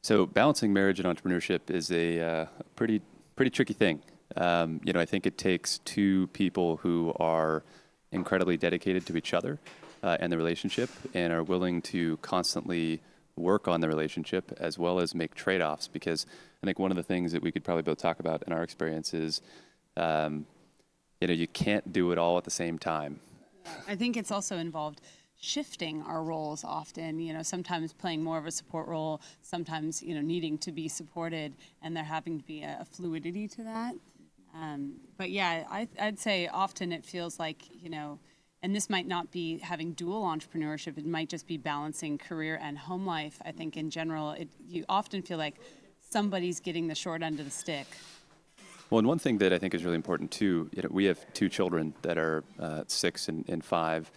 So balancing marriage and entrepreneurship is a pretty tricky thing. I think it takes two people who are incredibly dedicated to each other and the relationship, and are willing to constantly work on the relationship as well as make trade-offs. Because I think one of the things that we could probably both talk about in our experience is, you can't do it all at the same time. I think it's also involved shifting our roles often, sometimes playing more of a support role, sometimes, needing to be supported, and there having to be a fluidity to that. But yeah, I'd say often it feels like, and this might not be having dual entrepreneurship, it might just be balancing career and home life. I think in general, you often feel like somebody's getting the short end of the stick. Well, and one thing that I think is really important too, we have two children that are 6 and 5.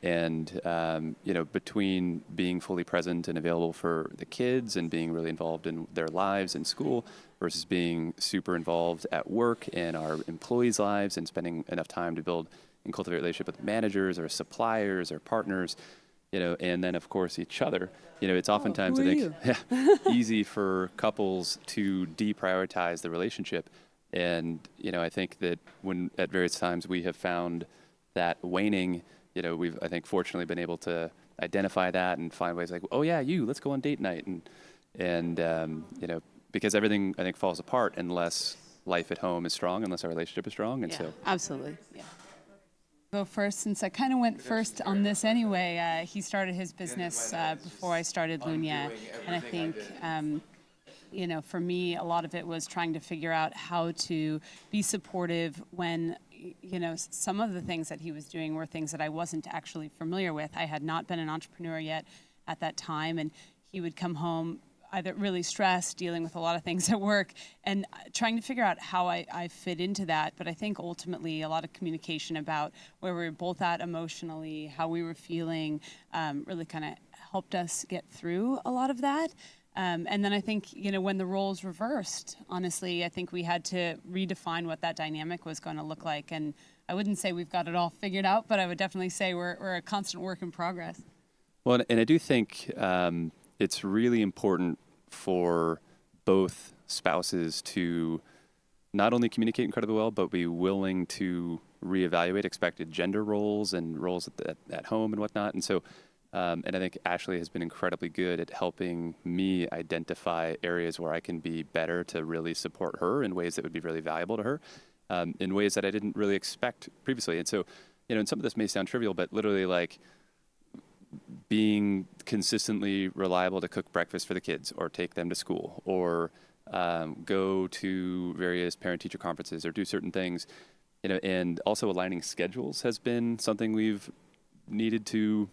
And, between being fully present and available for the kids and being really involved in their lives in school versus being super involved at work and our employees' lives and spending enough time to build and cultivate a relationship with managers or suppliers or partners, and then, of course, each other. It's oftentimes, I think, easy for couples to deprioritize the relationship. And, I think that when at various times we have found that waning, we've, I think, fortunately been able to identify that and find ways like, oh yeah, let's go on date night. And because everything, I think, falls apart unless life at home is strong, unless our relationship is strong. And so absolutely. Yeah. Go first, since I kind of went first on this anyway. He started his business before I started Lunya. And I think, for me, a lot of it was trying to figure out how to be supportive when some of the things that he was doing were things that I wasn't actually familiar with. I had not been an entrepreneur yet at that time, and he would come home either really stressed, dealing with a lot of things at work, and trying to figure out how I fit into that. But I think ultimately a lot of communication about where we were both at emotionally, how we were feeling, really kind of helped us get through a lot of that. And then I think, when the roles reversed, honestly, I think we had to redefine what that dynamic was going to look like. And I wouldn't say we've got it all figured out, but I would definitely say we're a constant work in progress. Well, and I do think it's really important for both spouses to not only communicate incredibly well, but be willing to reevaluate expected gender roles and roles at home and whatnot. And so, and I think Ashley has been incredibly good at helping me identify areas where I can be better to really support her in ways that would be really valuable to her, in ways that I didn't really expect previously. And so, and some of this may sound trivial, but literally like being consistently reliable to cook breakfast for the kids or take them to school or go to various parent-teacher conferences or do certain things, and also aligning schedules has been something we've needed to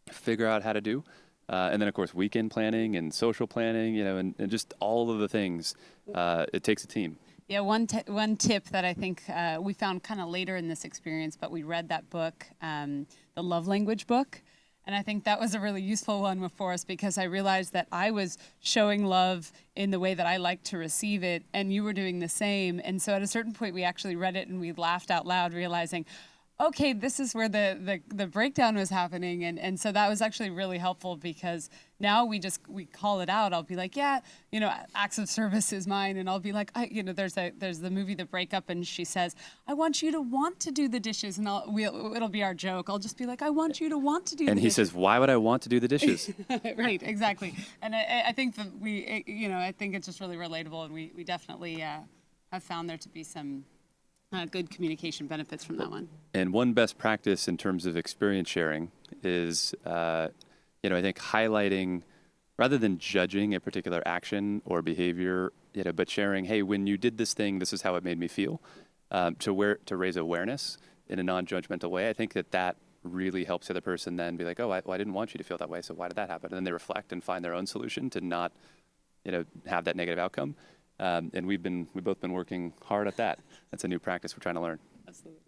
figure out how to do. And then, of course, weekend planning and social planning, and just all of the things. It takes a team. Yeah, one tip that I think we found kind of later in this experience, but we read that book, the Love Language book. And I think that was a really useful one for us because I realized that I was showing love in the way that I like to receive it, and you were doing the same. And so at a certain point, we actually read it and we laughed out loud, realizing, okay, this is where the breakdown was happening. And so that was actually really helpful because now we call it out. I'll be like, yeah, acts of service is mine. And I'll be like, there's the movie The Breakup, and she says, I want you to want to do the dishes. And it'll be our joke. I'll just be like, I want you to want to do the dishes. And he says, why would I want to do the dishes? Right, exactly. And I think that I think it's just really relatable. And we definitely have found there to be some good communication benefits from that one. And one best practice in terms of experience sharing is, I think highlighting, rather than judging a particular action or behavior, but sharing, hey, when you did this thing, this is how it made me feel, to raise awareness in a non-judgmental way. I think that really helps the other person then be like, oh, I didn't want you to feel that way, so why did that happen? And then they reflect and find their own solution to not, have that negative outcome. And we've both been working hard at that. That's a new practice we're trying to learn. Absolutely.